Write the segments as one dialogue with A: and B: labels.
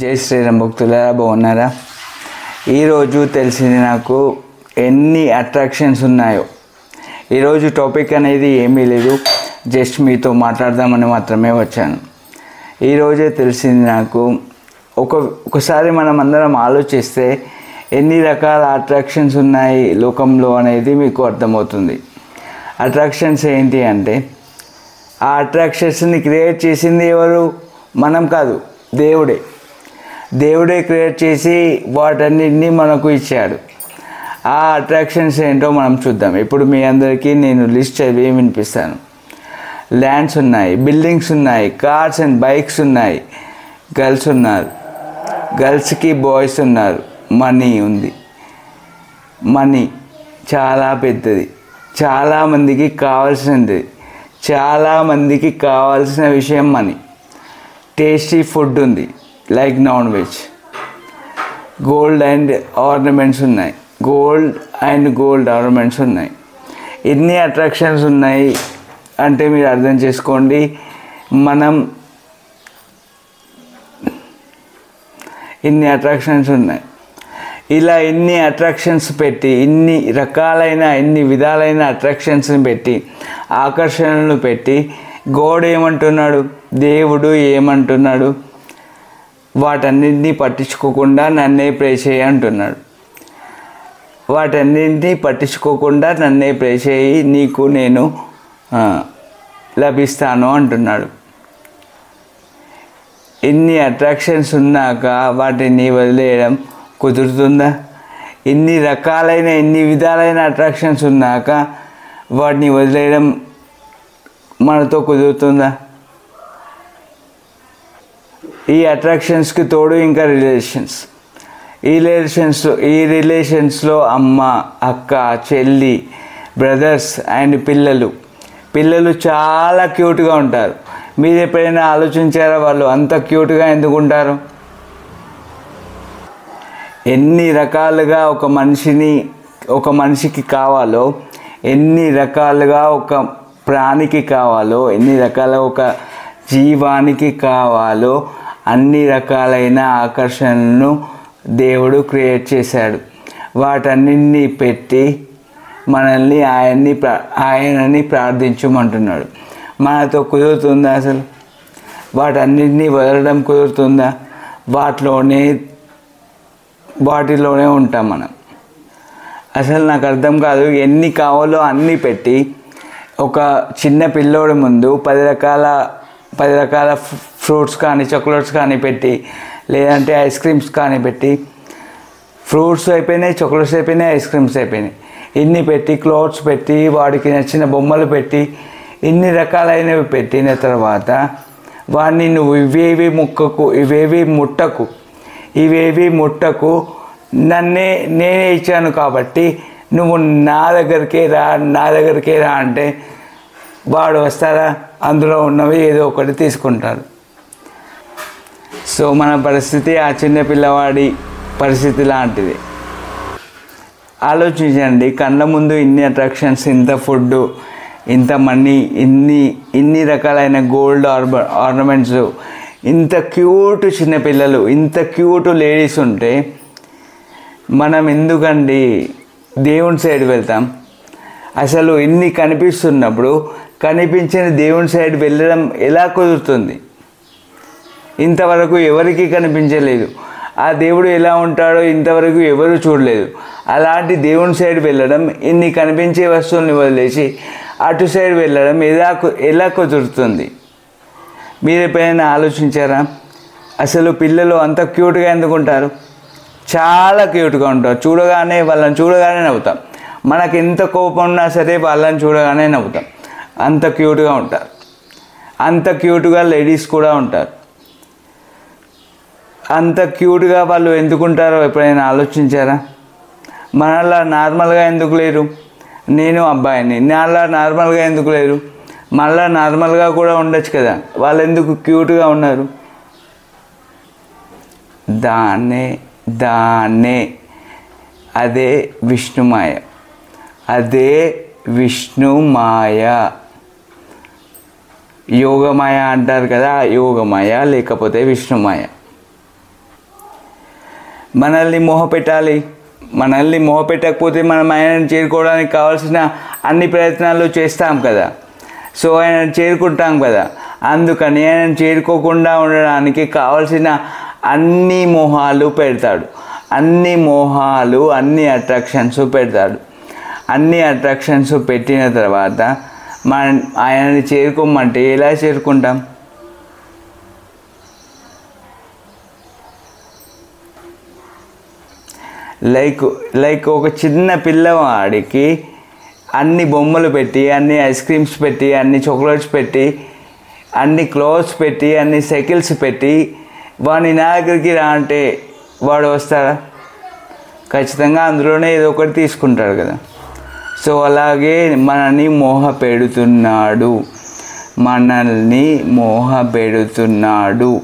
A: జై శ్రీరామ్ భక్తులారా, బాగున్నారా? ఈరోజు తెలిసింది నాకు ఎన్ని అట్రాక్షన్స్ ఉన్నాయో. ఈరోజు టాపిక్ అనేది ఏమీ లేదు, జస్ట్ మీతో మాట్లాడదామని మాత్రమే వచ్చాను. ఈరోజే తెలిసింది నాకు. ఒకసారి మనం అందరం ఆలోచిస్తే ఎన్ని రకాల అట్రాక్షన్స్ ఉన్నాయి లోకంలో అనేది మీకు అర్థమవుతుంది. అట్రాక్షన్స్ ఏంటి అంటే, ఆ అట్రాక్షన్స్ని క్రియేట్ చేసింది ఎవరు? మనం కాదు, దేవుడే క్రియేట్ చేసి వాటన్నిటినీ మనకు ఇచ్చాడు. ఆ అట్రాక్షన్స్ ఏంటో మనం చూద్దాం. ఇప్పుడు మీ అందరికీ నేను లిస్ట్ చదివి వినిపిస్తాను. ల్యాండ్స్ ఉన్నాయి, బిల్డింగ్స్ ఉన్నాయి, కార్స్ అండ్ బైక్స్ ఉన్నాయి, గర్ల్స్ ఉన్నారు, గర్ల్స్కి బాయ్స్ ఉన్నారు, మనీ ఉంది. మనీ చాలా పెద్దది, చాలామందికి కావాల్సినది, చాలామందికి కావాల్సిన విషయం మనీ. టేస్టీ ఫుడ్ ఉంది, like non veg. Gold and ornaments ఉన్నాయి, గోల్డ్ ఆర్నమెంట్స్ ఉన్నాయి. ఎన్ని అట్రాక్షన్స్ ఉన్నాయి అంటే మీరు అర్థం చేసుకోండి. ఇన్ని అట్రాక్షన్స్ ఉన్నాయి. ఇలా ఎన్ని అట్రాక్షన్స్ పెట్టి, ఎన్ని విధాలైన అట్రాక్షన్స్ని పెట్టి, ఆకర్షణలు పెట్టి, దేవుడు ఏమంటున్నాడు? వాటన్నింటినీ పట్టించుకోకుండా నన్నే ప్రే చేయి అంటున్నాడు. వాటన్నింటినీ పట్టించుకోకుండా నన్నే ప్రే చేయి, నీకు నేను లభిస్తాను అంటున్నాడు. ఇన్ని అట్రాక్షన్స్ ఉన్నాక వాటిని వదిలేయడం కుదురుతుందా? ఎన్ని విధాలైన అట్రాక్షన్స్ ఉన్నాక వాటిని వదిలేయడం మనతో కుదురుతుందా? ఈ అట్రాక్షన్స్కి తోడు ఇంకా ఈ రిలేషన్స్లో అమ్మ, అక్క, చెల్లి, బ్రదర్స్ అండ్ పిల్లలు చాలా క్యూట్గా ఉంటారు. మీరు ఎప్పుడైనా ఆలోచించారా వాళ్ళు అంత క్యూట్గా ఎందుకు ఉంటారు? ఎన్ని రకాలుగా ఒక మనిషికి కావాలో, ఎన్ని రకాలుగా ఒక ప్రాణికి కావాలో, ఎన్ని రకాల ఒక జీవానికి కావాలో అన్ని రకాలైన ఆకర్షణలను దేవుడు క్రియేట్ చేశాడు. వాటన్నిటినీ పెట్టి మనల్ని ఆయనని ప్రార్థించమంటున్నాడు. మనతో కుదురుతుందా? అసలు వాటన్నిటినీ వదలడం కుదురుతుందా? వాటిలోనే ఉంటాం మనం. అసలు నాకు అర్థం కాదు. ఎన్ని కావాలో అన్నీ పెట్టి ఒక చిన్న పిల్లోడి ముందు 10 రకాల ఫ్రూట్స్ కానీ, చాక్లెట్స్ కానీ పెట్టి, లేదంటే ఐస్ క్రీమ్స్ కానీ పెట్టి, ఫ్రూట్స్ అయిపోయినాయి, చాక్లెట్స్ అయిపోయినాయి, ఐస్ క్రీమ్స్ అయిపోయినాయి, ఇన్ని పెట్టి, క్లోత్స్ పెట్టి, వాడికి నచ్చిన బొమ్మలు పెట్టి, ఇన్ని రకాలైనవి పెట్టిన తర్వాత వాడిని నువ్వు ఇవేవి ముట్టకు, నేనే ఇచ్చాను కాబట్టి నువ్వు నా దగ్గరికే రా అంటే వాడు వస్తారా? అందులో ఉన్నవి ఏదో ఒకటి తీసుకుంటారు. సో మన పరిస్థితి ఆ చిన్న పిల్లవాడి పరిస్థితి లాంటిది. ఆలోచించండి, కళ్ళ ముందు ఇన్ని అట్రాక్షన్స్, ఇంత ఫుడ్, ఇంత మనీ, ఇన్ని రకాలైన గోల్డ్ ఆర్నమెంట్స్, ఇంత క్యూట్ చిన్నపిల్లలు, ఇంత క్యూట్ లేడీస్ ఉంటే మనం ఎందుకండి దేవుని సైడ్ వెళ్తాం? అసలు ఇన్ని కనిపిస్తున్నప్పుడు కనిపించిన దేవుని సైడ్ వెళ్ళడం ఎలా కుదురుతుంది? ఇంతవరకు ఎవరికి కనిపించలేదు. ఆ దేవుడు ఎలా ఉంటాడో ఇంతవరకు ఎవరు చూడలేదు. అలాంటి దేవుని సైడ్ వెళ్ళడం, ఇన్ని కనిపించే వస్తువుల్ని వదిలేసి అటు సైడ్ వెళ్ళడం ఎలా కుదురుతుంది? మీరు ఎప్పుడైనా ఆలోచించారా? అసలు పిల్లలు అంత క్యూట్గా ఎందుకుంటారు? చాలా క్యూట్గా ఉంటారు. వాళ్ళని చూడగానే నవ్వుతాం. మనకి ఎంత కోపం ఉన్నా సరే వాళ్ళని చూడగానే నవ్వుతాం. అంత క్యూట్గా ఉంటారు. అంత క్యూట్గా లేడీస్ కూడా ఉంటారు. అంత క్యూట్గా వాళ్ళు ఎందుకుంటారో ఎప్పుడైనా ఆలోచించారా? మనలా నార్మల్గా ఎందుకు లేరు? నేను అబ్బాయిని, నాలా నార్మల్గా ఎందుకు లేరు? మళ్ళా నార్మల్గా కూడా ఉండొచ్చు కదా, వాళ్ళు ఎందుకు క్యూట్గా ఉన్నారు? దాన్నే అదే విష్ణుమాయ, యోగమాయ అంటారు కదా, యోగమాయ లేకపోతే విష్ణుమాయ. మనల్ని మోహపెట్టాలి. మనల్ని మోహపెట్టకపోతే మనం ఆయనను చేరుకోవడానికి కావాల్సిన అన్ని ప్రయత్నాలు చేస్తాం కదా. సో ఆయనను చేరుకుంటాం కదా. అందుకని ఆయనను చేరుకోకుండా ఉండడానికి కావాల్సిన అన్ని మోహాలు పెడతాడు. అన్ని మోహాలు, అన్ని అట్రాక్షన్స్ పెడతాడు. అన్ని అట్రాక్షన్స్ పెట్టిన తర్వాత మనం ఆయనని చేరుకోమంటే ఎలా చేరుకుంటాం? లైక్ ఒక చిన్న పిల్లవాడికి అన్ని బొమ్మలు పెట్టి, అన్ని ఐస్ క్రీమ్స్ పెట్టి, అన్ని చాక్లెట్స్ పెట్టి, అన్ని క్లోత్స్ పెట్టి, అన్ని సైకిల్స్ పెట్టి వాడిని నా దగ్గరికి రా అంటే వాడు వస్తాడా? ఖచ్చితంగా అందులోనే ఏదో ఒకటి తీసుకుంటాడు కదా. సో అలాగే మనల్ని మోహపెడుతున్నాడు, మనల్ని మోహపెడుతున్నాడు.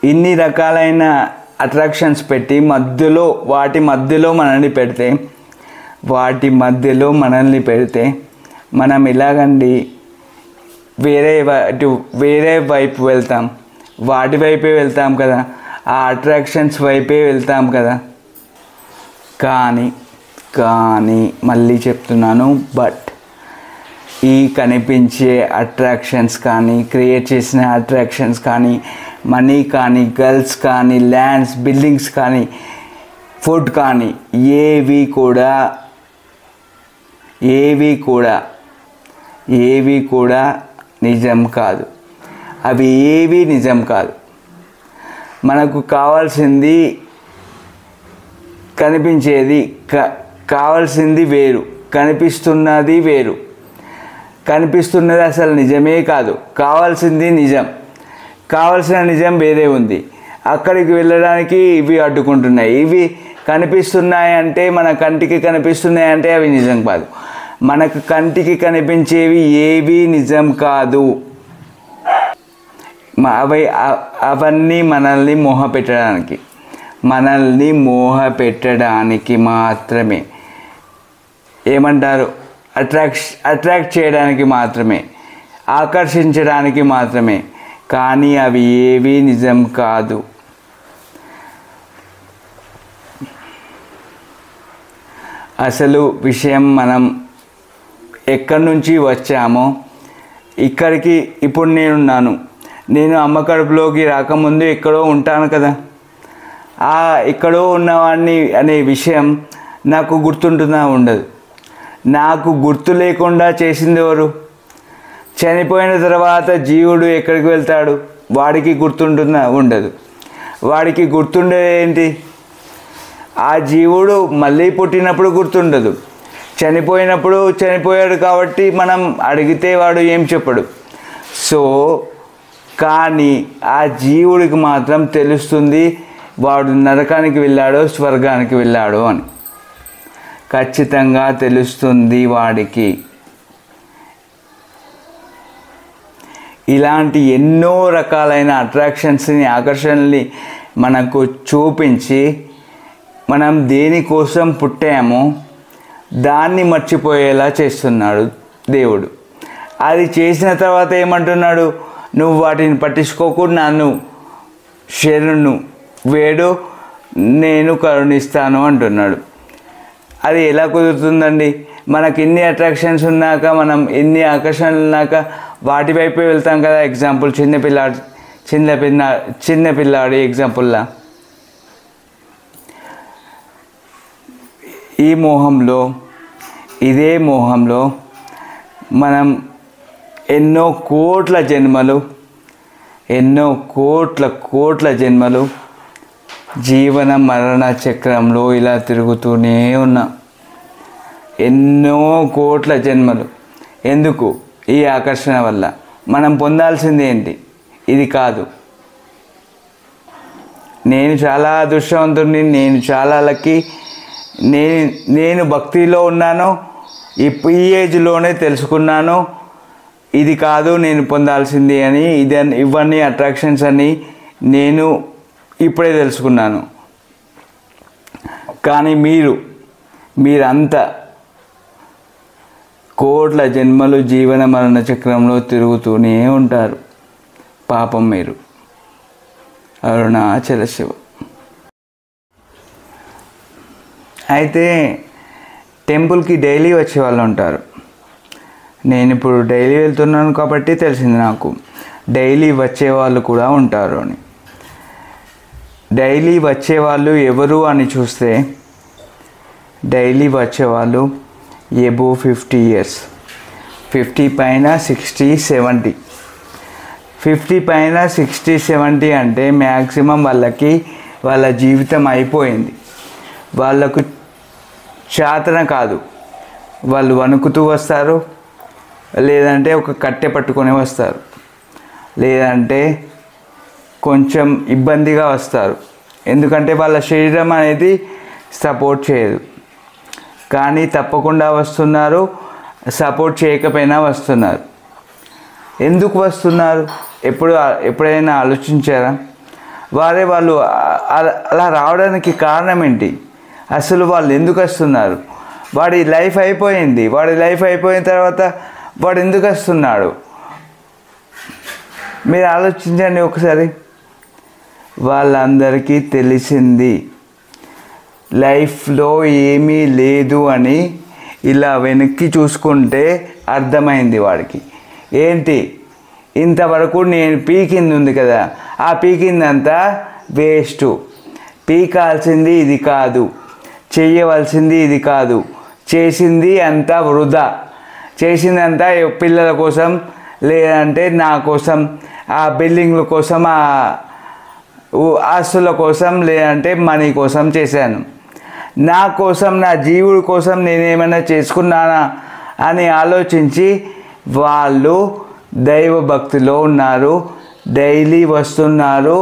A: ఇన్ని రకాలైన అట్రాక్షన్స్ పెట్టి వాటి మధ్యలో మనల్ని పెడితే మనం ఎలాగండి వేరే వైపు వెళ్తాం? వాటి వైపే వెళ్తాం కదా, ఆ అట్రాక్షన్స్ వైపే వెళ్తాం కదా. కానీ మళ్ళీ చెప్తున్నాను, బట్ ఈ కనిపించే అట్రాక్షన్స్ కానీ, క్రియేట్ చేసిన అట్రాక్షన్స్ కానీ, మనీ కానీ, గర్ల్స్ కానీ, ల్యాండ్స్, బిల్డింగ్స్ కానీ, ఫుడ్ కానీ ఏవి కూడా నిజం కాదు. అవి ఏవి నిజం కాదు. మనకు కావాల్సింది కనిపించేది కావాల్సింది వేరు, కనిపిస్తున్నది వేరు. కనిపిస్తున్నది అసలు నిజమే కాదు, కావాల్సింది నిజం. కావాల్సిన నిజం వేరే ఉంది. అక్కడికి వెళ్ళడానికి ఇవి అడ్డుకుంటున్నాయి. ఇవి కనిపిస్తున్నాయంటే, మన కంటికి కనిపిస్తున్నాయంటే అవి నిజం కాదు. మనకు కంటికి కనిపించేవి ఏవి నిజం కాదు. అవన్నీ మనల్ని మోహపెట్టడానికి మాత్రమే. ఏమంటారు? అట్రాక్ట్ చేయడానికి మాత్రమే, ఆకర్షించడానికి మాత్రమే. కానీ అవి ఏవి నిజం కాదు. అసలు విషయం మనం ఎక్కడి నుంచి వచ్చామో ఇక్కడికి. ఇప్పుడు నేను అమ్మ కడుపులోకి రాకముందు ఎక్కడో ఉంటాను కదా. ఎక్కడో ఉన్నవాడిని అనే విషయం నాకు గుర్తుంటుందా? ఉండదు. నాకు గుర్తు లేకుండా చేసింది ఎవరు? చనిపోయిన తర్వాత జీవుడు ఎక్కడికి వెళ్తాడు? వాడికి గుర్తుంటుందా? ఉండదు. వాడికి గుర్తుండేది ఏంటి? ఆ జీవుడు మళ్ళీ పుట్టినప్పుడు గుర్తుండదు. చనిపోయాడు కాబట్టి మనం అడిగితే వాడు ఏం చెప్పడు. సో కానీ ఆ జీవుడికి మాత్రం తెలుస్తుంది వాడు నరకానికి వెళ్ళాడో స్వర్గానికి వెళ్ళాడో అని. ఖచ్చితంగా తెలుస్తుంది వాడికి. ఇలాంటి ఎన్నో రకాలైన అట్రాక్షన్స్ని, ఆకర్షణల్ని మనకు చూపించి మనం దేనికోసం పుట్టామో దాన్ని మర్చిపోయేలా చేస్తున్నాడు దేవుడు. అది చేసిన తర్వాత ఏమంటున్నాడు? నువ్వు వాటిని పట్టించుకోకు, నన్ను శరణు వేడు, నేను కరుణిస్తాను అంటున్నాడు. అది ఎలా కుదురుతుందండి? మనకి ఇన్ని అట్రాక్షన్స్ ఉన్నాక, మనం ఎన్ని ఆకర్షణలు ఉన్నాక వాటి వైపే వెళ్తాం కదా. ఎగ్జాంపుల్ చిన్నపిల్లాడి ఎగ్జాంపుల్లా ఇదే మోహంలో మనం ఎన్నో కోట్ల జన్మలు జీవన మరణ చక్రంలో ఇలా తిరుగుతూనే ఉన్నాం. ఎన్నో కోట్ల జన్మలు. ఎందుకు? ఈ ఆకర్షణ వల్ల. మనం పొందాల్సింది ఏంటి? ఇది కాదు. నేను చాలా అదృష్టవంతుడిని, నేను చాలా లక్కీ, నేను భక్తిలో ఉన్నాను, ఈ ఏజ్లోనే తెలుసుకున్నాను ఇది కాదు నేను పొందాల్సింది అని. ఇవన్నీ అట్రాక్షన్స్ అని నేను ఇప్పుడే తెలుసుకున్నాను. కానీ మీరంతా కోట్ల జన్మలు జీవన మరణ చక్రంలో తిరుగుతూనే ఉంటారు. పాపం మీరు. అరుణాచల శివ. అయితే టెంపుల్కి డైలీ వచ్చే వాళ్ళు ఉంటారు. నేను ఇప్పుడు డైలీ వెళ్తున్నాను కాబట్టి తెలిసింది నాకు, డైలీ వచ్చేవాళ్ళు కూడా ఉంటారు అని. డైలీ వచ్చేవాళ్ళు ఎవరు అని చూస్తే, డైలీ వచ్చేవాళ్ళు ఎబో 50 ఇయర్స్, 50 పైన 60, 70. 50 పైన 60, 70 అంటే మ్యాక్సిమం వాళ్ళ జీవితం అయిపోయింది. వాళ్ళకు చాతన కాదు, వాళ్ళు వణుకుతూ వస్తారు, లేదంటే ఒక కట్టె పట్టుకొని వస్తారు, లేదంటే కొంచెం ఇబ్బందిగా వస్తారు. ఎందుకంటే వాళ్ళ శరీరం అనేది సపోర్ట్ చేయదు. కానీ తప్పకుండా వస్తున్నారు, సపోర్ట్ చేయకపోయినా వస్తున్నారు. ఎందుకు వస్తున్నారు? ఎప్పుడైనా ఆలోచించారా? వాళ్ళు అలా రావడానికి కారణం ఏంటి? అసలు వాళ్ళు ఎందుకు వస్తున్నారు? వాడి లైఫ్ అయిపోయింది. వాడి లైఫ్ అయిపోయిన తర్వాత వాడు ఎందుకు వస్తున్నాడు? మీరు ఆలోచించండి ఒకసారి. వాళ్ళందరికీ తెలిసింది లైఫ్లో ఏమీ లేదు అని ఇలా వెనక్కి చూసుకుంటే అర్థమైంది వాడికి. ఏంటి, ఇంతవరకు నేను పీకింది ఉంది కదా, ఆ పీకిందంతా వేస్టు. పీకాల్సింది ఇది కాదు, చేయవలసింది ఇది కాదు, చేసింది అంతా వృధా. చేసిందంతా పిల్లల కోసం, లేదంటే నా కోసం, ఆ బిల్డింగ్ల కోసం, ఆ ఆస్తుల కోసం, లేదంటే మనీ కోసం చేశాను. నా కోసం, నా జీవుడి కోసం నేనేమైనా చేసుకున్నానా అని ఆలోచించి వాళ్ళు దైవ భక్తిలో ఉన్నారు, డైలీ వస్తున్నారు.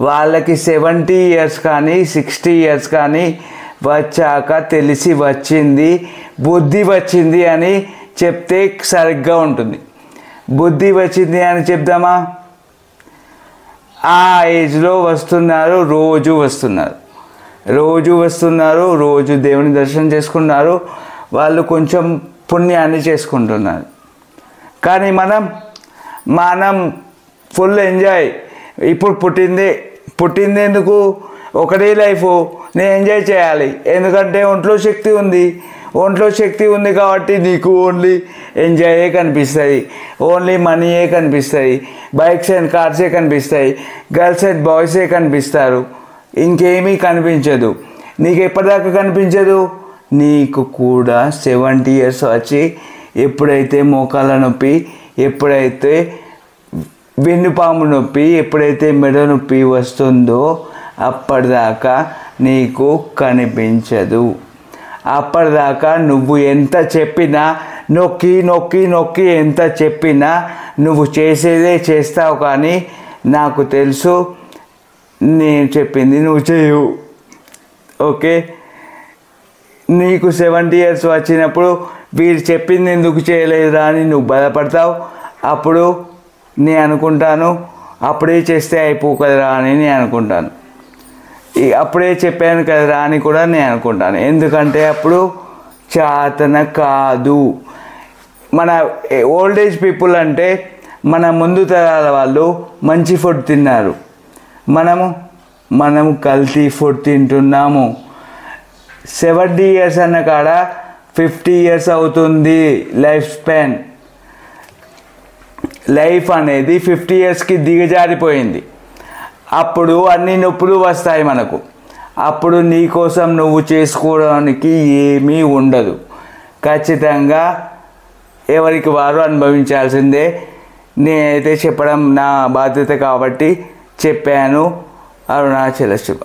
A: వాళ్ళకి 70 ఇయర్స్ కానీ 60 ఇయర్స్ కానీ వచ్చాక తెలిసి వచ్చింది, బుద్ధి వచ్చింది అని చెప్తే సరిగ్గా ఉంటుంది. బుద్ధి వచ్చింది అని చెప్దామా? ఆ ఏజ్లో వస్తున్నారు, రోజు వస్తున్నారు, రోజు దేవుని దర్శనం చేసుకున్నారు. వాళ్ళు కొంచెం పుణ్యాన్ని చేసుకుంటున్నారు. కానీ మనం ఫుల్ ఎంజాయ్. ఇప్పుడు పుట్టిందేందుకు? ఒకటే లైఫ్, నేను ఎంజాయ్ చేయాలి. ఎందుకంటే ఒంట్లో శక్తి ఉంది కాబట్టి నీకు ఓన్లీ ఎంజాయే కనిపిస్తుంది, ఓన్లీ మనీయే కనిపిస్తుంది, బైక్స్ అండ్ కార్సే కనిపిస్తాయి, గర్ల్స్ అండ్ బాయ్సే కనిపిస్తారు, ఇంకేమీ కనిపించదు. నీకు ఎప్పటిదాకా కనిపించదు? నీకు కూడా 70 ఇయర్స్ వచ్చి ఎప్పుడైతే మోకాళ్ళ నొప్పి, ఎప్పుడైతే వెన్నుపాము నొప్పి, ఎప్పుడైతే మెడ నొప్పి వస్తుందో అప్పటిదాకా నీకు కనిపించదు. అప్పటిదాకా నువ్వు ఎంత చెప్పినా, నొక్కి ఎంత చెప్పినా నువ్వు చేసేదే చేస్తావు. కానీ నాకు తెలుసు నేను చెప్పింది నువ్వు చేయవు. ఓకే, నీకు 70 ఇయర్స్ వచ్చినప్పుడు వీరు చెప్పింది ఎందుకు చేయలేదురా అని నువ్వు బాధపడతావు. అప్పుడు నేను అనుకుంటాను, అప్పుడే చేస్తే అయిపో కదరా అని నేను అనుకుంటాను. అప్పుడే చెప్పాను కదరా అని కూడా నేను అనుకుంటాను. ఎందుకంటే అప్పుడు చాతన కాదు. మన ఓల్డ్ ఏజ్ పీపుల్ అంటే మన ముందు తరాల వాళ్ళు మంచి ఫుడ్ తిన్నారు, మనము కల్తీ ఫుడ్ తింటున్నాము. 70 ఇయర్స్ అన్న కాడ 50 ఇయర్స్ అవుతుంది లైఫ్ స్పాన్. లైఫ్ అనేది 50 ఇయర్స్కి దిగజారిపోయింది. అప్పుడు అన్ని నొప్పులు వస్తాయి మనకు. అప్పుడు నీ కోసం నువ్వు చేసుకోవడానికి ఏమీ ఉండదు. ఖచ్చితంగా ఎవరికి వారు అనుభవించాల్సిందే. నేనైతే చెప్పడం నా బాధ్యత కాబట్టి చెప్పాను. అరుణాచల శివ.